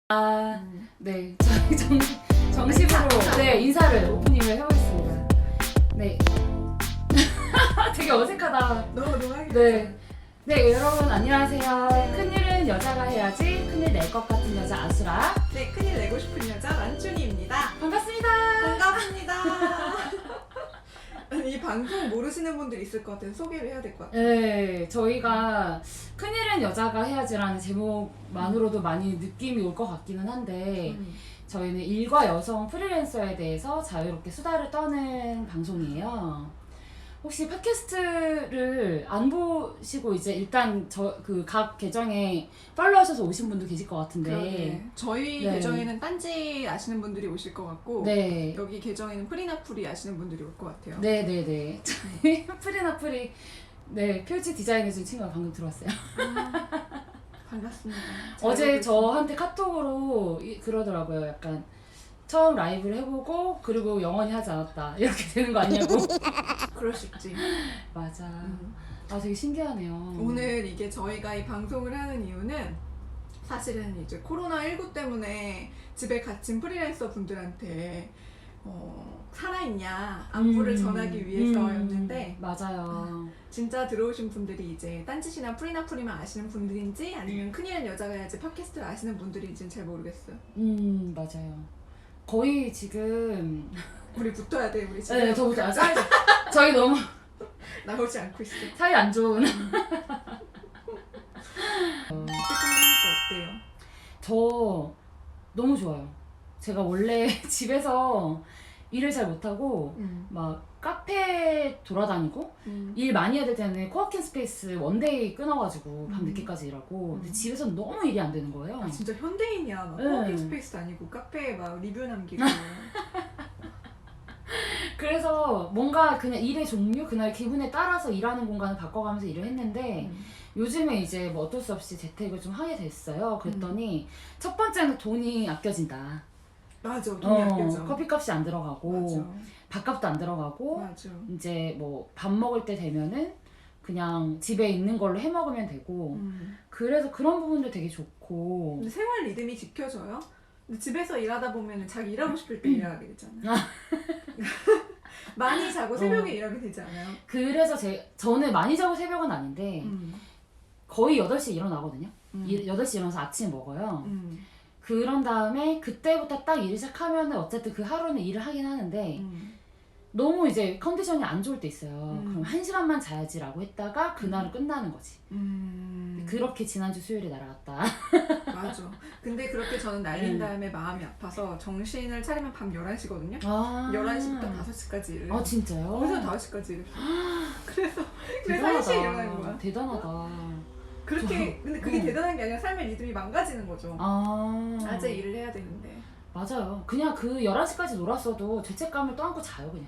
네, 저희 정식으로 네, 인사를 오프닝을 해보겠습니다. 네. 되게 어색하다. 너무 하기 네. 네, 여러분 안녕하세요. 큰일은 여자가 해야지. 큰일 낼 것 같은 여자 아수라. 네, 큰일 내고 싶은 여자 만춘이입니다. 반갑습니다. 반갑습니다. 이 방송 모르시는 분들 있을 것 같아서 소개를 해야 될 것 같아요. 네, 저희가 큰일은 여자가 해야지라는 제목만으로도 많이 느낌이 올 것 같기는 한데 저희는 일과 여성 프리랜서에 대해서 자유롭게 수다를 떠는 방송이에요. 혹시 팟캐스트를 안 보시고 이제 일단 각 계정에 팔로우하셔서 오신 분도 계실 것 같은데 그러게. 저희 네. 계정에는 딴지 아시는 분들이 오실 것 같고 네. 여기 계정에는 프리나풀이 아시는 분들이 올 것 같아요. 네네네. 저희 프리나풀이 네, 표지 디자인해준 친구가 방금 들어왔어요. 반갑습니다. 어제 저한테 카톡으로 그러더라고요. 약간 처음 라이브를 해보고 그리고 영원히 하지 않았다 이렇게 되는 거 아니냐고. 그럴 수 있지. 맞아. 아 되게 신기하네요. 오늘 이게 저희가 이 방송을 하는 이유는 사실은 이제 코로나19 때문에 집에 갇힌 프리랜서 분들한테 살아있냐 안부를 전하기 위해서였는데 맞아요. 진짜 들어오신 분들이 이제 딴짓이나 프리나풀이만 아시는 분들인지 아니면 큰일은 여자가 해야지 팟캐스트를 아시는 분들인지는 잘 모르겠어요. 맞아요. 거의 지금 우리 붙어야 돼. 우리 지금 네, 저부터 저희 너무 나오지 않고 있어. 사이 안 좋은. 하니까 어때요? 저 너무 좋아요. 제가 원래 집에서 일을 잘 못하고 막 카페 돌아다니고 일 많이 해야 될 때는 코워킹 스페이스 원데이 끊어가지고 밤 늦게까지 일하고 근데 집에서는 너무 일이 안 되는 거예요. 아, 진짜 현대인이야. 막 네. 코워킹 스페이스도 아니고 카페에 막 리뷰 남기고. 그래서 뭔가 그냥 일의 종류, 그날 기분에 따라서 일하는 공간을 바꿔가면서 일을 했는데 요즘에 이제 뭐 어쩔 수 없이 재택을 좀 하게 됐어요. 그랬더니 첫 번째는 돈이 아껴진다. 맞아. 돈이 아껴져. 커피값이 안 들어가고 맞아. 밥값도 안 들어가고 맞아. 이제 뭐 밥 먹을 때 되면은 그냥 집에 있는 걸로 해 먹으면 되고 그래서 그런 부분도 되게 좋고 근데 생활 리듬이 지켜져요. 근데 집에서 일하다 보면 자기 일하고 싶을 때 일하게 되잖아요. 많이 자고 새벽에 일하게 되지 않아요? 그래서 저는 많이 자고 새벽은 아닌데 거의 8시에 일어나거든요. 8시에 일어나서 아침 먹어요. 그런 다음에 그때부터 딱 일을 시작하면은 어쨌든 그 하루는 일을 하긴 하는데 너무 이제 컨디션이 안 좋을 때 있어요. 그럼 1시간만 자야지라고 했다가 그날은 끝나는 거지. 그렇게 지난주 수요일에 날아갔다. 맞아. 근데 그렇게 저는 날린 다음에 마음이 아파서 정신을 차리면 밤 11시거든요. 11시부터 5시까지 일을 아 진짜요? 어제는 5시까지 일했어. 그래서 1시에 일어나는 거야. 대단하다. 그렇게 근데 그게 대단한 게 아니라 삶의 리듬이 망가지는 거죠. 낮에 일을 해야 되는데. 맞아요. 그냥 그 11시까지 놀았어도 죄책감을 떠안고 자요 그냥.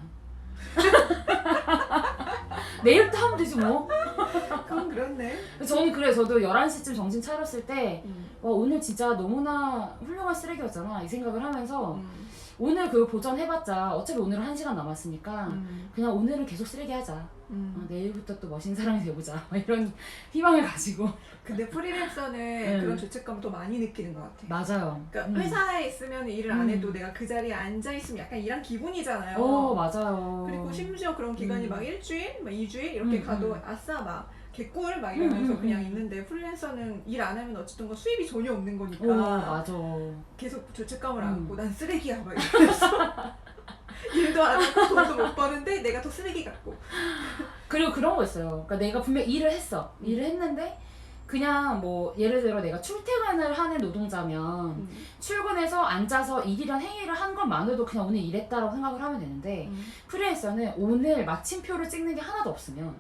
내일부터 하면 되지 뭐. 그건 그렇네. 저는 그래. 저도 11시쯤 정신 차렸을 때 와, 오늘 진짜 너무나 훌륭한 쓰레기였잖아 이 생각을 하면서 오늘 그거 보전해봤자 어차피 오늘은 1시간 남았으니까 그냥 오늘은 계속 쓰레기 하자. 내일부터 또 멋있는 사람이 돼보자 이런 희망을 가지고. 근데 프리랜서는 그런 죄책감을 더 많이 느끼는 것 같아. 맞아요. 그러니까 회사에 있으면 일을 안 해도 내가 그 자리에 앉아있으면 약간 일한 기분이잖아요. 맞아요. 그리고 심지어 그런 기간이 막 일주일, 막 2주일 이렇게 가도 아싸 막 개꿀 막 이러면서 그냥 있는데 프리랜서는 일 안 하면 어쨌든 수입이 전혀 없는 거니까 맞아. 계속 죄책감을 안고 난 쓰레기야 막 이러면서 일도 안 하고 돈도 못 버는데 내가 더 쓰레기 같고. 그리고 그런 거 있어요. 그러니까 내가 분명 일을 했어. 일을 했는데 그냥 뭐 예를 들어 내가 출퇴근을 하는 노동자면 출근해서 앉아서 일이란 행위를 한 것만으로도 그냥 오늘 일했다라고 생각을 하면 되는데 프리랜서는 오늘 마침표를 찍는 게 하나도 없으면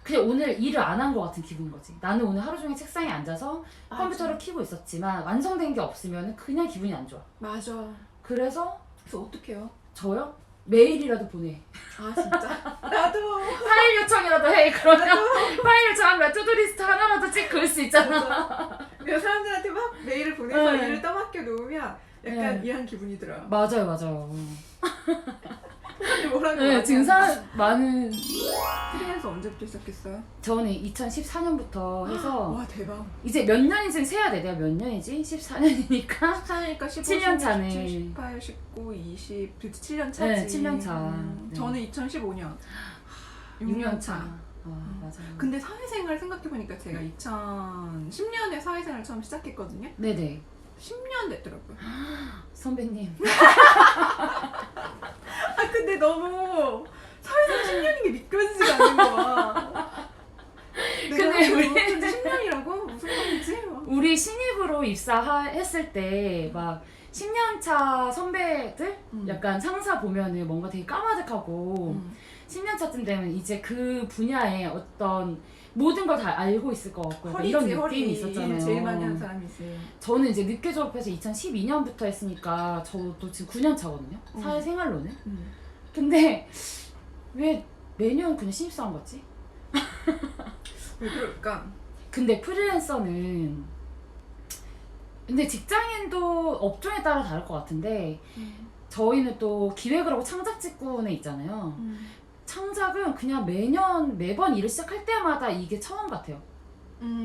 그냥 오늘 일을 안 한 것 같은 기분인 거지. 나는 오늘 하루 종일 책상에 앉아서 컴퓨터를 켜고 있었지만 완성된 게 없으면 그냥 기분이 안 좋아. 맞아. 그래서 어떡해요? 저요? 메일이라도 보내. 아 진짜? 나도. 파일 요청이라도 해. 그러면 파일 요청하면 투두리스트 하나라도 찍 그럴 수 있잖아. 그래서 사람들한테 막 메일을 보내서 일을 떠맡겨 놓으면 약간 이한 기분이 들어요. 맞아요, 맞아요. 뭐라고 네, 지금 많은 프리랜서 언제부터 시작했어요? 저는 2014년부터 해서 와 대박. 이제 몇 년인지 세야 돼. 내가 몇 년이지? 14년이니까 14년이니까 15, 7년 차네. 17, 18, 19, 20, 7년 차지. 네, 7년 차. 네. 저는 2015년. 6년 차. 맞아요. 근데 사회생활 생각해보니까 제가 2010년에 사회생활 처음 시작했거든요. 네네. 10년 됐더라고요. 선배님. 아 근데 너무 사회생활 10년인 게 믿겨지지가 않는 거야. 근데 우리- 근데 10년이라고? 무슨 말이지? 우리 신입으로 입사했을 때 막 10년차 선배들 약간 상사 보면은 뭔가 되게 까마득하고 10년차쯤 되면 이제 그 분야의 어떤 모든 걸 다 알고 있을 것 같고 약간 이런 느낌이 있었잖아요. 일 제일 많이 하는 사람이지. 저는 이제 늦게 졸업해서 2012년부터 했으니까 저도 지금 9년 차거든요. 사회생활로는. 근데 왜 매년 그냥 신입사원 같지? 왜 그럴까? 근데 프리랜서는 근데 직장인도 업종에 따라 다를 것 같은데 저희는 또 기획을 하고 창작 직군에 있잖아요. 창작은 그냥 매번 일을 시작할 때마다 이게 처음 같아요.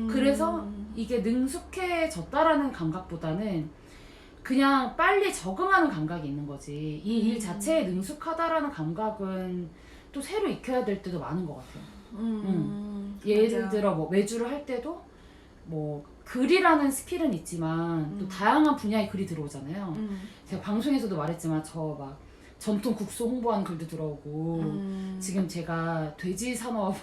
그래서 이게 능숙해졌다라는 감각보다는 그냥 빨리 적응하는 감각이 있는 거지. 이 일 자체에 능숙하다라는 감각은 또 새로 익혀야 될 때도 많은 것 같아요. 예를 맞아. 들어 뭐 외주를 할 때도 뭐 글이라는 스킬은 있지만 또 다양한 분야의 글이 들어오잖아요. 제가 방송에서도 말했지만 저 막 전통 국수 홍보하는 글도 들어오고 지금 제가 돼지 산업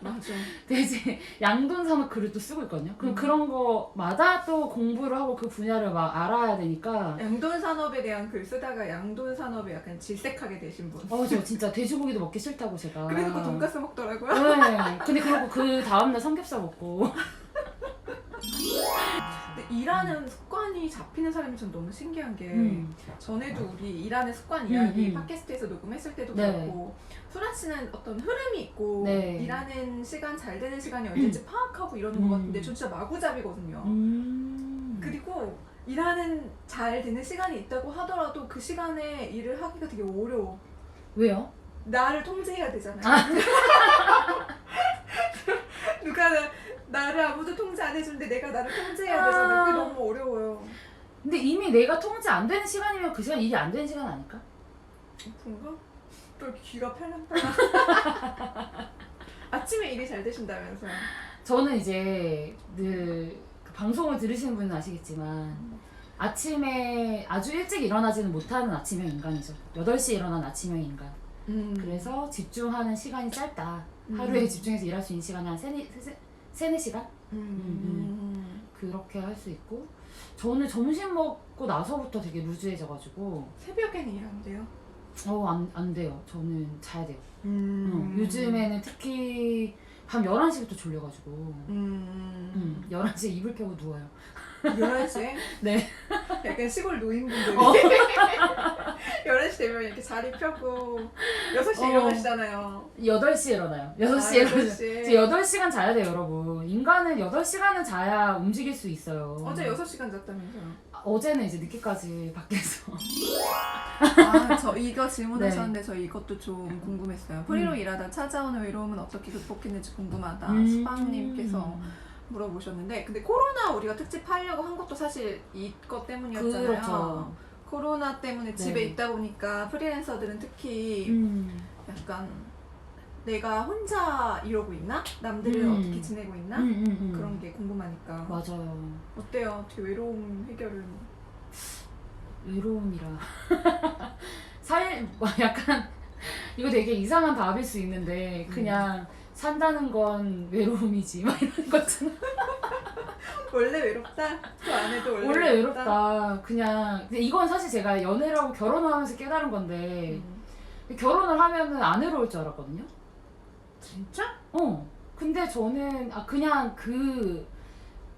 맞아. 돼지 양돈 산업 글을 또 쓰고 있거든요. 그럼 그런 거마다 또 공부를 하고 그 분야를 막 알아야 되니까 양돈 산업에 대한 글 쓰다가 양돈 산업에 약간 질색하게 되신 분. 저 진짜 돼지고기도 먹기 싫다고 제가 그래놓고 돈가스 먹더라고요. 네. 근데 그러고 그 다음날 삼겹살 먹고 근데 일하는 습관이 잡히는 사람이 전 너무 신기한 게 전에도 우리 일하는 습관 이야기 팟캐스트에서 녹음했을 때도 네. 그렇고 수라 씨는 어떤 흐름이 있고 네. 일하는 시간 잘 되는 시간이 언제인지 파악하고 이러는 것 같은데 저 진짜 마구잡이거든요. 그리고 일하는 잘 되는 시간이 있다고 하더라도 그 시간에 일을 하기가 되게 어려워. 왜요? 나를 통제해야 되잖아요. 누가 나를 아무도 통제 안 해주는데 내가 나를 통제해야 되잖아요. 그게 너무 어려워요. 근데 이미 내가 통제 안 되는 시간이면 그 시간 일이 안 되는 시간 아닐까? 그런가? 또 이렇게 귀가 팔랑팔랑. 아침에 일이 잘 되신다면서요? 저는 이제 그 방송을 들으시는 분은 아시겠지만 아침에 아주 일찍 일어나지는 못하는 아침형 인간이죠. 8시에 일어난 아침형 인간. 그래서 집중하는 시간이 짧다. 하루에 집중해서 일할 수 있는 시간이 한 3-4시간? 그렇게 할 수 있고 저는 점심 먹고 나서부터 되게 루즈해져가지고 새벽에는 일 안 돼요? 안 돼요. 저는 자야 돼요. 요즘에는 특히 밤 11시부터 졸려가지고 11시에 이불 펴고 누워요. 11시에? 네. 약간 시골 노인분들이 11시 되면 이렇게 자리 펴고 6시에 일어나시잖아요. 8시에 일어나요. 6시에 일어나요. 8시에. 8시간 자야 돼요, 여러분. 인간은 8시간은 자야 움직일 수 있어요. 어제 6시간 잤다면서요? 어제는 이제 늦게까지 밖에서. 저 이거 질문하셨는데 네. 저 이것도 좀 궁금했어요. 프리로 일하다 찾아오는 외로움은 어떻게 극복했는지 궁금하다. 음. 수방님께서 물어보셨는데 근데 코로나 우리가 특집 하려고 한 것도 사실 이것 때문이었잖아요. 그렇죠. 코로나 때문에 집에 네. 있다 보니까 프리랜서들은 특히 약간 내가 혼자 이러고 있나? 남들은 어떻게 지내고 있나? 그런 게 궁금하니까. 맞아요. 어때요? 어떻게 외로움 해결은? 외로움이라. 약간 이거 되게 이상한 답일 수 있는데 그냥 산다는 건 외로움이지 막 이런 거잖아. 원래 외롭다? 그 안에도 원래 외롭다. 그냥 근데 이건 사실 제가 연애를 하고 결혼을 하면서 깨달은 건데 결혼을 하면은 안 외로울 줄 알았거든요. 진짜? 근데 저는 그냥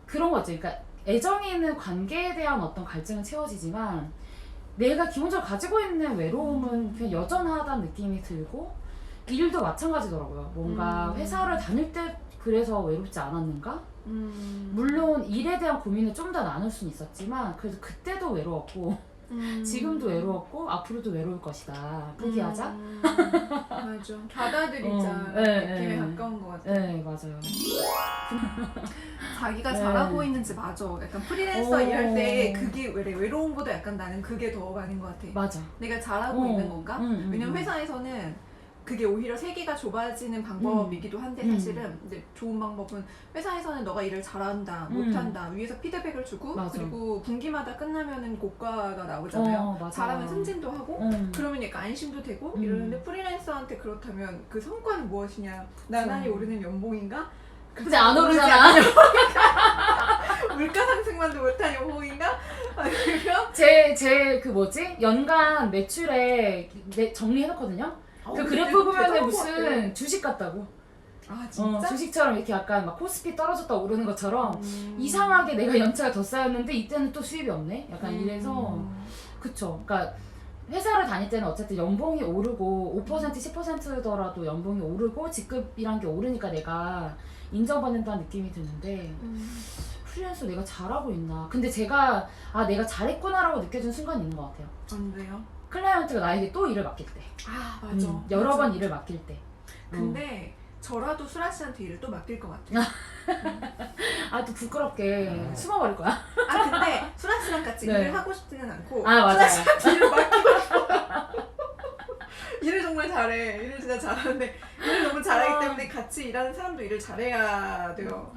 그런 거지. 그러니까 애정이 있는 관계에 대한 어떤 갈증은 채워지지만 내가 기본적으로 가지고 있는 외로움은 그냥 여전하다는 느낌이 들고 일도 마찬가지더라고요. 뭔가 회사를 다닐 때 그래서 외롭지 않았는가? 물론 일에 대한 고민을 좀 더 나눌 수는 있었지만 그래도 그때도 외로웠고 지금도 외로웠고 앞으로도 외로울 것이다. 포기하자. 맞아. 받아들이자. 느낌에 가까운 것 같아. 네, 맞아요. 자기가 잘하고 있는지 맞아. 약간 프리랜서 일할 때 그게 외로움보다 약간 나는 그게 더 많은 것 같아. 맞아. 내가 잘하고 있는 건가? 왜냐면 회사에서는 그게 오히려 세계가 좁아지는 방법이기도 한데 사실은 근데 좋은 방법은 회사에서는 너가 일을 잘한다, 못한다 위에서 피드백을 주고 맞아. 그리고 분기마다 끝나면은 고과가 나오잖아요. 맞아. 잘하면 승진도 하고 그러면 약간 안심도 되고 이러는데 프리랜서한테 그렇다면 그 성과는 무엇이냐? 나날이 오르는 연봉인가? 그치 안 오르잖아. 물가 상승만도 못한 연봉인가? 아니면 제 그 뭐지? 연간 매출에 정리해놓거든요. 그 그래프 보면은 무슨 주식 같다고. 아 진짜? 주식처럼 이렇게 약간 막 코스피 떨어졌다 오르는 것처럼 이상하게 내가 연차가 더 쌓였는데 이때는 또 수입이 없네? 약간 이래서 그쵸. 그러니까 회사를 다닐 때는 어쨌든 연봉이 오르고 5% 10%더라도 연봉이 오르고 직급이란 게 오르니까 내가 인정받는다는 느낌이 드는데 프리랜서 내가 잘하고 있나. 근데 제가 내가 잘했구나라고 느껴진 순간이 있는 것 같아요. 언제요? 클라이언트가 나에게 또 일을 맡길 때. 아 맞아. 여러 맞아. 번 일을 맡길 때. 근데 저라도 수라 씨한테 일을 또 맡길 것 같아요. 또 부끄럽게 숨어버릴 거야. 근데 수라 씨랑 같이 네. 일을 하고 싶지는 않고 맞아요. 수라 씨한테 일을 맡기고 싶어. 일을 정말 잘해. 일을 진짜 잘하는데 일을 너무 잘하기 때문에 같이 일하는 사람도 일을 잘해야 돼요.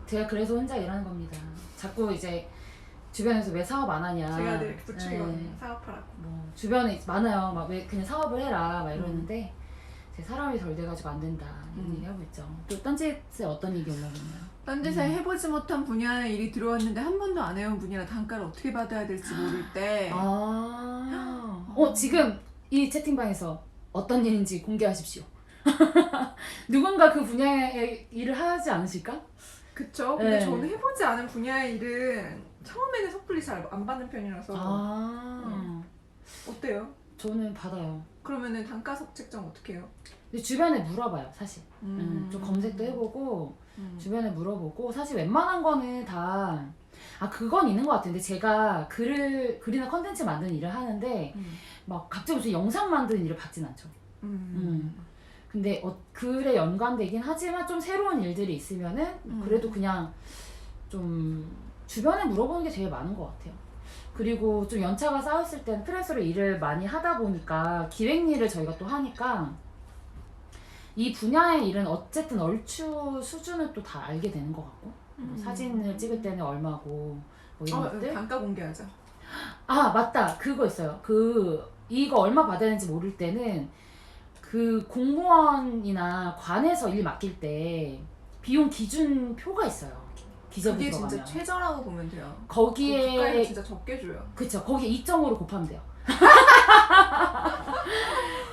제가 그래서 혼자 일하는 겁니다. 자꾸 이제 주변에서 왜 사업 안 하냐. 제가 늘 이렇게 부추기거든요. 사업하라고. 뭐 주변에 많아요. 막 왜 그냥 사업을 해라 막 이러는데 제 사람이 덜 돼가지고 안 된다 이런 얘기 하고 있죠. 또 딴짓에 어떤 얘기 올라오나요? 딴짓에 해보지 못한 분야의 일이 들어왔는데 한 번도 안 해온 분이라 단가를 어떻게 받아야 될지 모를 때 지금 이 채팅방에서 어떤 일인지 공개하십시오. 누군가 그 분야의 일을 하지 않으실까? 그쵸. 근데 네. 저는 해보지 않은 분야의 일은 처음에는 섣불리 잘 안 받는 편이라서 어때요? 저는 받아요. 그러면은 단가 책정 어떻게 해요? 근데 주변에 물어봐요 사실. 좀 검색도 해보고 주변에 물어보고 사실 웬만한 거는 다 그건 있는 것 같은데 제가 글이나 컨텐츠 만드는 일을 하는데 막 갑자기 무슨 영상 만드는 일을 받진 않죠. 근데 글에 연관되긴 하지만 좀 새로운 일들이 있으면은 그래도 그냥 좀 주변에 물어보는 게 제일 많은 것 같아요. 그리고 좀 연차가 쌓였을 때는 프리랜서로 일을 많이 하다 보니까 기획 일을 저희가 또 하니까 이 분야의 일은 어쨌든 얼추 수준을 또 다 알게 되는 것 같고 뭐 사진을 찍을 때는 얼마고 뭐 이런 것들. 단가 공개하자. 맞다. 그거 있어요. 이거 얼마 받아야 되는지 모를 때는 그 공무원이나 관에서 일 맡길 때 비용 기준표가 있어요. 기재부 그게 들어가면. 진짜 최저라고 보면 돼요. 거기에 국가에서 진짜 적게 줘요. 그쵸. 거기에 2.5로 곱하면 돼요.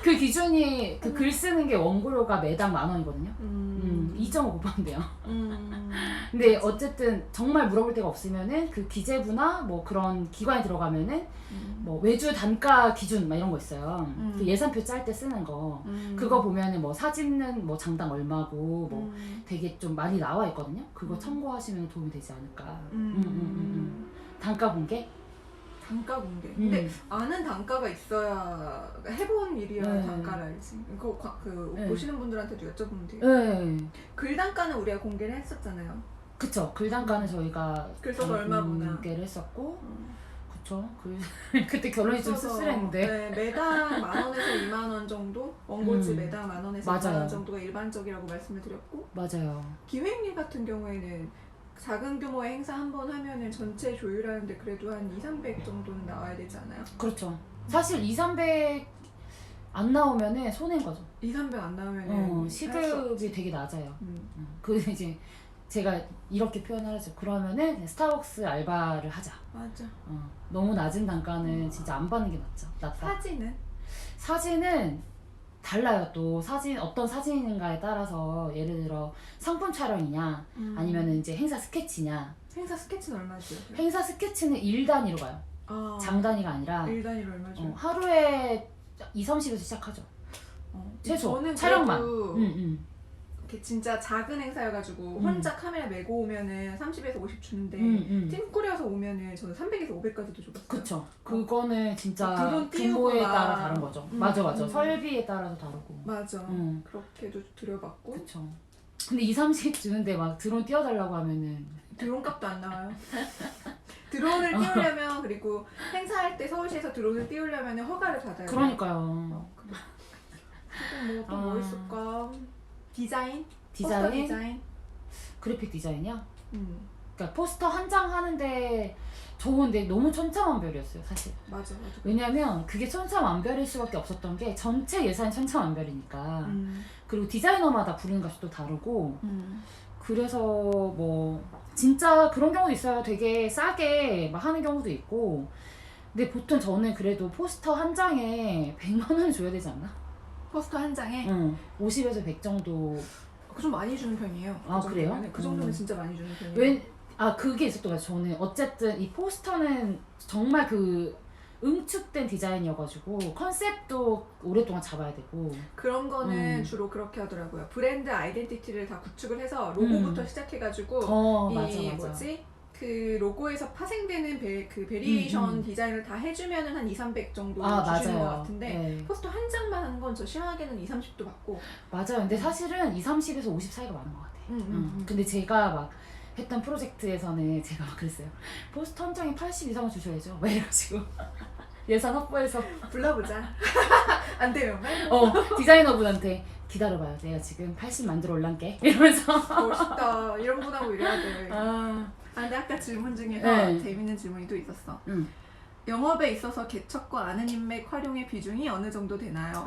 그 기준이 그 글 쓰는 게 원고료가 매당 10,000원이거든요. 2.5 곱하면 돼요. 근데 어쨌든 정말 물어볼 데가 없으면은 그 기재부나 뭐 그런 기관에 들어가면은 뭐 외주 단가 기준 막 이런 거 있어요. 그 예산표 짤 때 쓰는 거. 그거 보면은 뭐 사진은 뭐 장당 얼마고 뭐 되게 좀 많이 나와 있거든요. 그거 참고하시면 도움이 되지 않을까. 단가 공개? 단가 공개. 근데 아는 단가가 있어야 해본 일이야 단가를 알지. 보시는 분들한테도 여쭤보면 돼요. 네. 글 단가는 우리가 공개를 했었잖아요. 그쵸. 글 단가는 저희가 글 써서 얼마 보나. 공개를 했었고 그쵸. 그때 결론이 좀 쓸쓸했는데. 네, 매당 10,000원에서 20,000원 정도? 원고지 매당 10,000원에서 맞아요. 20,000원 정도가 일반적이라고 말씀을 드렸고 맞아요. 기획일 같은 경우에는 작은 규모의 행사 한 번 하면은 전체 조율하는데 그래도 한 200~300 정도는 나와야 되지 않아요? 그렇죠. 사실 200~300 안 나오면은 손해인 거죠. 200~300 안 나오면은 시급이 되게 낮아요. 그 이제 제가 이렇게 표현을 하죠. 그러면은 스타벅스 알바를 하자. 맞아. 너무 낮은 단가는 진짜 안 받는 게 낫다. 사진은 달라요. 또 어떤 사진인가에 따라서 예를 들어 상품 촬영이냐 아니면은 이제 행사 스케치냐. 행사 스케치는 얼마 줘요? 행사 스케치는 일 단위로 가요. 장 단위가 아니라 일 단위로 얼마 줘요? 하루에 2~30에서 시작하죠. 최소 저는 촬영만. 이렇게 진짜 작은 행사여가지고 혼자 카메라 메고 오면은 30에서 50 주는데 팀 꾸려서 오면은 저는 300에서 500까지도 줘봤어요. 그쵸. 그거는 진짜 드론 띄우고 규모에 막. 따라 다른 거죠. 맞아. 설비에 따라서 다르고. 맞아. 그렇게도 드려봤고. 그쵸. 근데 2, 30 주는데 막 드론 띄워달라고 하면은 드론 값도 안 나와요. 드론을 띄우려면 그리고 행사할 때 서울시에서 드론을 띄우려면 허가를 받아야 돼요. 그러니까요. 그리고 뭐 있을까? 디자인? 디자인? 포스터 디자인? 그래픽 디자인이야? 그러니까 포스터 한 장 하는데 저 근데 너무 천차만별이었어요 사실. 맞아. 왜냐면 그게 천차만별일 수밖에 없었던 게 전체 예산이 천차만별이니까. 그리고 디자이너마다 부르는 값이 또 다르고. 그래서 뭐 진짜 그런 경우도 있어요. 되게 싸게 막 하는 경우도 있고. 근데 보통 저는 그래도 포스터 한 장에 100만 원 줘야 되지 않나? 포스터 한 장에? 50에서 100 정도. 좀 많이 주는 편이에요. 아, 그래요? 그 정도면 진짜 많이 주는 편이에요. 그게 있었던 거예요. 저는 어쨌든 이 포스터는 정말 그 응축된 디자인이어가지고 컨셉도 오랫동안 잡아야 되고. 그런 거는 주로 그렇게 하더라고요. 브랜드 아이덴티티를 다 구축을 해서 로고부터 시작해가지고 맞아. 그 로고에서 파생되는 그 베리에이션 디자인을 다 해주면은 한 2, 300 정도 주시는 것 같은데 네. 포스터 한 장만 하는 건 저 심하게는 2, 30도 받고. 맞아요. 근데 사실은 2, 30에서 50 사이가 많은 것 같아요. 근데 제가 막 했던 프로젝트에서는 제가 막 그랬어요. 포스터 한 장에 80 이상은 주셔야죠. 막 이래가지고 예산 확보해서 불러보자. 안 되면 디자이너분한테 기다려봐요. 내가 지금 80 만들어 올란게 이러면서. 멋있다. 이런 분하고 이래야 돼. 근데 아까 질문 중에서 재밌는 질문이 또 있었어. 영업에 있어서 개척과 아는 인맥 활용의 비중이 어느 정도 되나요?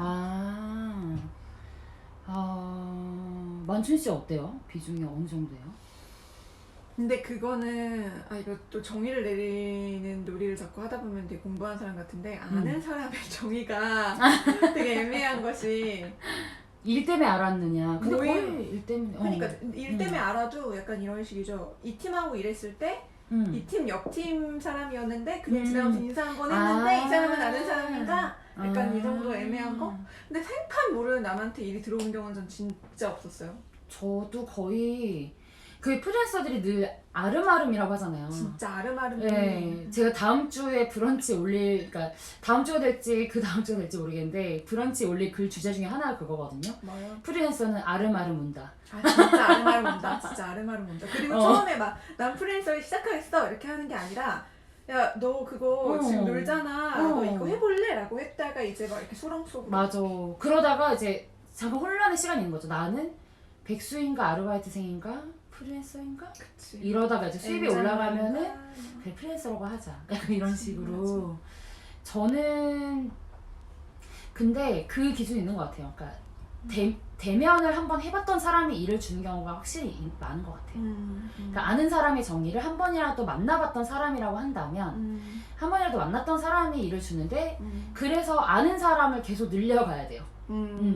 만춘 씨 어때요? 비중이 어느 정도예요? 근데 그거는 이거 또 정의를 내리는 놀이를 자꾸 하다 보면 되게 공부한 사람 같은데 아는 사람의 정의가 되게 애매한 것이 일 때문에 알았느냐. 근데 거의 일 때문에. 그러니까 일 때문에 알아도 약간 이런 식이죠. 이 팀하고 일했을 때 이 팀 옆팀 사람이었는데 그냥 지나가면서 인사 한 번 했는데 이 사람은 아는 사람인가? 약간 이 정도 애매한 거? 근데 생판 모르는 남한테 일이 들어오는 경우는 전 진짜 없었어요. 저도 거의 그 프리랜서들이 늘 아름아름이라고 하잖아요. 진짜 아름아름. 네, 제가 다음 주에 브런치 그러니까 다음 주가 될지 그 다음 주가 될지 모르겠는데 브런치 올릴 글 주제 중에 하나가 그거거든요. 뭐요? 프리랜서는 아름아름 운다. 진짜 아름아름 운다. 진짜 아름아름 운다. 그리고 처음에 막 난 프리랜서를 시작하겠어 이렇게 하는 게 아니라 야 너 그거 지금 놀잖아. 너 이거 해볼래? 라고 했다가 이제 막 이렇게 수렁 속으로. 맞아. 그러다가 이제 잠깐 혼란의 시간이 있는 거죠. 나는 백수인가 아르바이트생인가 프리랜서인가? 그치. 이러다가 이제 수입이 올라가면은 그래 프리랜서라고 하자. 약간 이런 식으로. 맞아. 저는 근데 그 기준이 있는 것 같아요. 그러니까 대면을 한번 해봤던 사람이 일을 주는 경우가 확실히 많은 것 같아요. 그러니까 아는 사람의 정의를 한 번이라도 만나봤던 사람이라고 한다면 한 번이라도 만났던 사람이 일을 주는데 그래서 아는 사람을 계속 늘려가야 돼요.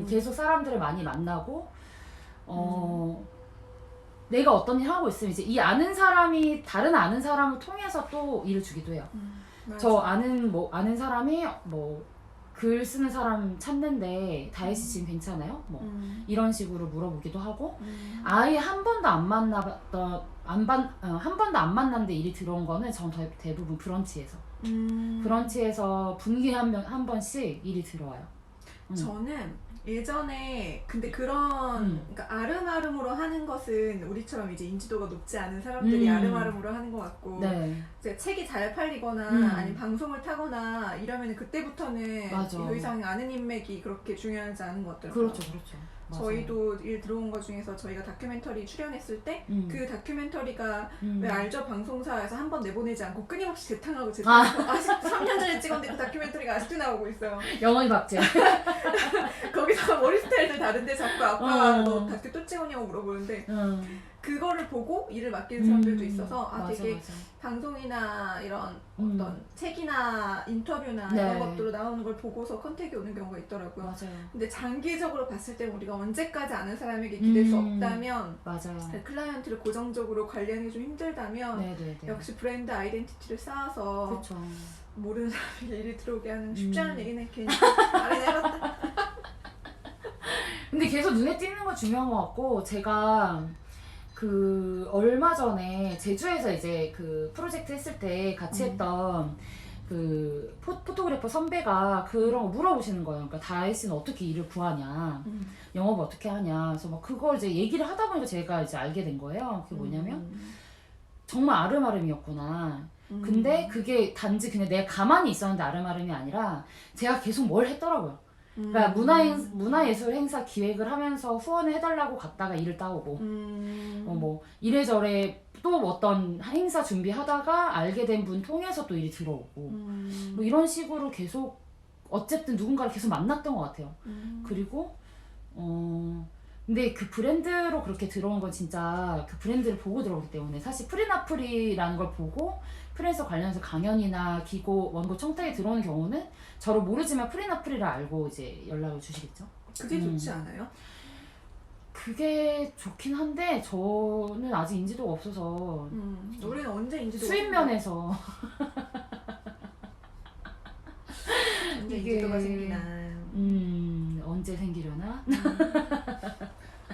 계속 사람들을 많이 만나고 내가 어떤 일 하고 있으면 이제 이 아는 사람이 다른 아는 사람을 통해서 또 일을 주기도 해요. 저 아는 사람이 글 쓰는 사람 찾는데 다혜씨 지금 괜찮아요? 이런 식으로 물어보기도 하고 아예 한 번도 안 만나봤던 한 번도 안 만났는데 일이 들어온 거는 전 대부분 브런치에서 브런치에서 분기에 한 번씩 일이 들어와요. 저는 예전에 근데 그런 그러니까 아름아름으로 하는 것은 우리처럼 이제 인지도가 높지 않은 사람들이 아름아름으로 하는 것 같고 이제 책이 잘 팔리거나 아니면 방송을 타거나 이러면 그때부터는 더 이상 아는 인맥이 그렇게 중요하지 않은 것 같더라고요. 그렇죠. 저희도 일 들어온 거 중에서 저희가 다큐멘터리 출연했을 때 그 다큐멘터리가 왜 알죠? 방송사에서 한 번 내보내지 않고 끊임없이 재탕하고 아직도 3년 전에 찍었는데 그 다큐멘터리가 아직도 나오고 있어요. 영원히 박제. 거기서 머리 스타일도 다른데 자꾸 아빠가 너 다큐 또 찍었냐고 물어보는데 그거를 보고 일을 맡기는 사람들도 있어서 되게 방송이나 이런 어떤 책이나 인터뷰나 이런 것들로 나오는 걸 보고서 컨택이 오는 경우가 있더라고요. 맞아요. 근데 장기적으로 봤을 때 우리가 언제까지 아는 사람에게 기댈 수 없다면 클라이언트를 고정적으로 관리하는 게 좀 힘들다면 역시 브랜드 아이덴티티를 쌓아서 모르는 사람에게 일이 들어오게 하는 쉽지 않은 얘기는 괜히 말을 해봤다. 근데 계속 눈에 띄는 거 중요한 것 같고, 제가 그 얼마 전에 제주에서 이제 그 프로젝트 했을 때 같이 했던 그 포토그래퍼 선배가 그런 거 물어보시는 거예요. 그러니까 다혜 씨는 어떻게 일을 구하냐, 영업을 어떻게 하냐. 그래서 막 그걸 이제 얘기를 하다 보니까 제가 이제 알게 된 거예요. 그게 뭐냐면 정말 아름아름이었구나. 근데 그게 단지 그냥 내가 가만히 있었는데 아름아름이 아니라 제가 계속 뭘 했더라고요. 그러니까 문화예술 행사 기획을 하면서 후원을 해달라고 갔다가 일을 따오고 뭐 이래저래 또 어떤 행사 준비하다가 알게 된 분 통해서 또 일이 들어오고 뭐 이런 식으로 계속 어쨌든 누군가를 계속 만났던 것 같아요. 그리고 근데 그 브랜드로 그렇게 들어온 건 진짜 그 브랜드를 보고 들어오기 때문에, 사실 프리나프리라는 걸 보고 프리랜서 관련해서 강연이나 기고 원고 청탁에 들어오는 경우는 저를 모르지만 프리나프리를 알고 이제 연락을 주시겠죠. 그게 좋지 않아요? 그게 좋긴 한데 저는 아직 인지도가 없어서 우리는 언제 인지도가 수입 면에서 언제 이게 인지도가 생기나. 언제 생기려나?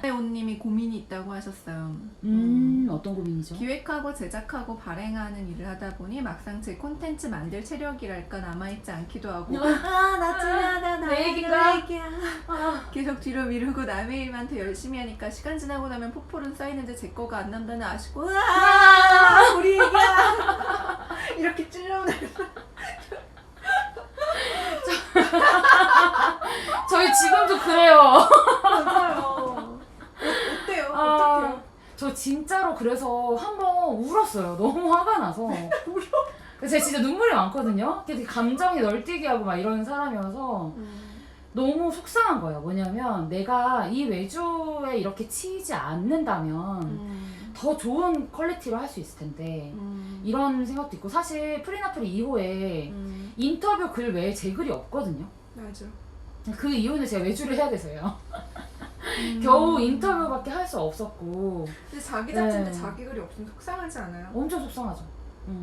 배우님이 고민이 있다고 하셨어요. 어떤 고민이죠? 기획하고 제작하고 발행하는 일을 하다 보니 막상 제 콘텐츠 만들 체력이랄까 남아있지 않기도 하고 내 얘기가? 계속 뒤로 미루고 남의 일만 더 열심히 하니까 시간 지나고 나면 폭포는 쌓이는데 제 거가 안 남다는 아쉽고 우리 얘기야 이렇게 찔러오는 저희 지금도 그래요. 맞아요. 어때요? 어떡해요? 저 진짜로 그래서 한번 울었어요. 너무 화가 나서. 제가 진짜 눈물이 많거든요. 되게 감정이 널뛰게 하고 막 이러는 사람이어서 너무 속상한 거예요. 뭐냐면 내가 이 외주에 이렇게 치이지 않는다면 더 좋은 퀄리티로 할 수 있을 텐데 이런 생각도 있고, 사실 프리나프리 2호에 인터뷰 글 외에 제 글이 없거든요. 맞아. 그 이유는 제가 외주를 해야 돼서요. 겨우 인터뷰밖에 할 수 없었고. 근데 자기 잡지인데 자기 글이 없으면 속상하지 않아요? 엄청 속상하죠.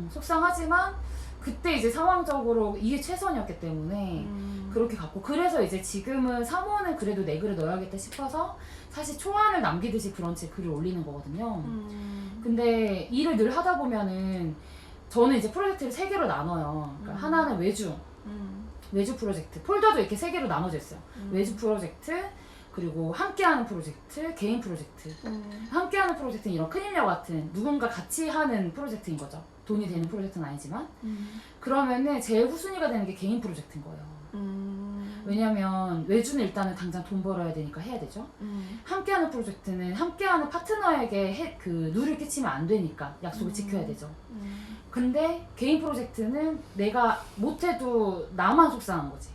속상하지만 그때 이제 상황적으로 이게 최선이었기 때문에 그렇게 갔고, 그래서 이제 지금은 3호는 그래도 내 글을 넣어야겠다 싶어서 사실 초안을 남기듯이 브런치에 글을 올리는 거거든요. 근데 일을 늘 하다 보면은 저는 이제 프로젝트를 3개로 나눠요. 그러니까 하나는 외주 프로젝트, 폴더도 이렇게 3개로 나눠져 있어요. 외주 프로젝트, 그리고 함께하는 프로젝트, 개인 프로젝트. 함께하는 프로젝트는 이런 큰일녀 같은 누군가 같이 하는 프로젝트인 거죠. 돈이 되는 프로젝트는 아니지만. 그러면은 제일 후순위가 되는 게 개인 프로젝트인 거예요. 왜냐면 외주는 일단은 당장 돈 벌어야 되니까 해야 되죠. 함께하는 프로젝트는 함께하는 파트너에게 그 누를 끼치면 안 되니까 약속을 지켜야 되죠. 근데 개인 프로젝트는 내가 못해도 나만 속상한 거지.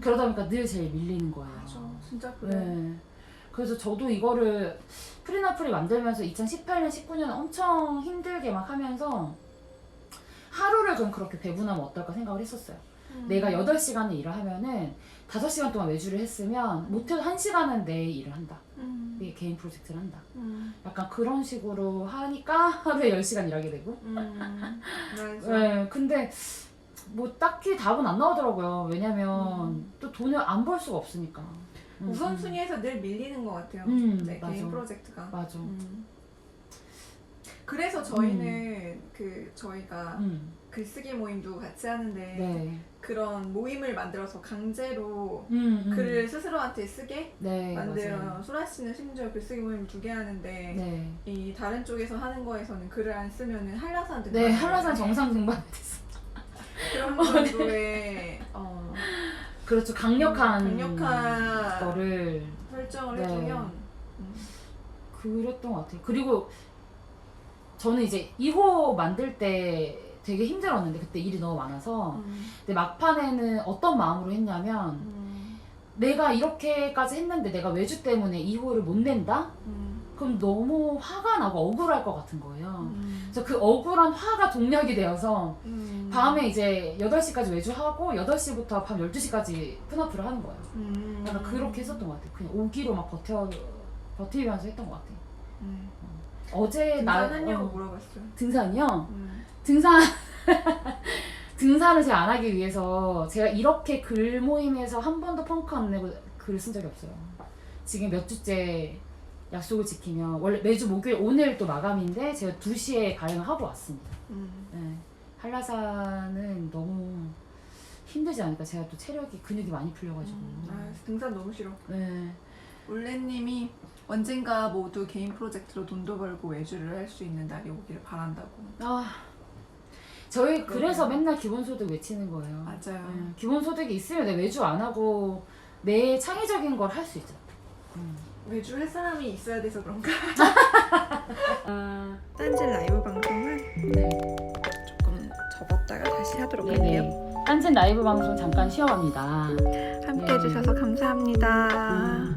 그러다 보니까 늘 제일 밀리는 거예요. 맞아, 진짜 그래. 네. 그래서 저도 이거를 프리나프리 만들면서 2018년, 19년 엄청 힘들게 막 하면서 하루를 좀 그렇게 배분하면 어떨까 생각을 했었어요. 내가 8시간을 일을 하면은 5시간 동안 외주를 했으면 못해도 1시간은 내 일을 한다. 이게 개인 프로젝트를 한다. 약간 그런 식으로 하니까 하루에 10시간 일하게 되고. 네, 근데 뭐 딱히 답은 안 나오더라고요. 왜냐면 또 돈을 안 벌 수가 없으니까. 우선순위에서 늘 밀리는 것 같아요. 네, 맞아. 개인 프로젝트가. 맞아. 그래서 저희는 저희가 글쓰기 모임도 같이 하는데 네. 그런 모임을 만들어서 강제로 글을 스스로한테 쓰게 네, 만들어요. 맞아요. 소라 씨는 심지어 글쓰기 모임을 2개 하는데 네. 이 다른 쪽에서 하는 거에서는 글을 안 쓰면은 한라산 등반. 네, 한라산 정상 등반 됐어. 그런 정도의 그렇죠. 강력한 거를 거를 설정을 네. 해주면 그랬던 것 같아요. 그리고 저는 이제 2호 만들 때 되게 힘들었는데 그때 일이 너무 많아서 근데 막판에는 어떤 마음으로 했냐면 내가 이렇게까지 했는데 내가 외주 때문에 2호를 못 낸다? 그럼 너무 화가 나고 억울할 것 같은 거예요. 그래서 그 억울한 화가 동력이 되어서 밤에 이제 8시까지 외주하고 8시부터 밤 12시까지 푸나프를 하는 거예요. 약간 그렇게 했었던 것 같아요. 그냥 오기로 막 버티면서 했던 것 같아요. 어제 등산하냐고 물어봤어요. 등산이요? 등산을 제가 안 하기 위해서 제가 이렇게 글 모임에서 한 번도 펑크 안 내고 글을 쓴 적이 없어요. 지금 몇 주째 약속을 지키면 원래 매주 목요일 오늘 또 마감인데 제가 2시에 발행을 하고 왔습니다. 네. 한라산은 너무 힘들지 않을까. 제가 또 체력이 근육이 많이 풀려가지고. 등산 너무 싫어. 네. 올레님이 언젠가 모두 개인 프로젝트로 돈도 벌고 외주를 할 수 있는 날이 오기를 바란다고. 저희 그래서 맨날 기본소득 외치는 거예요. 맞아요. 네. 기본소득이 있으면 내가 외주 안 하고 내 창의적인 걸 할 수 있죠. 외주 할 사람이 있어야 돼서 그런가? 딴지 라이브 방송은 네. 조금 접었다가 다시 하도록 할게요. 네네. 딴진 라이브 방송 잠깐 쉬어갑니다. 함께 해주셔서 감사합니다.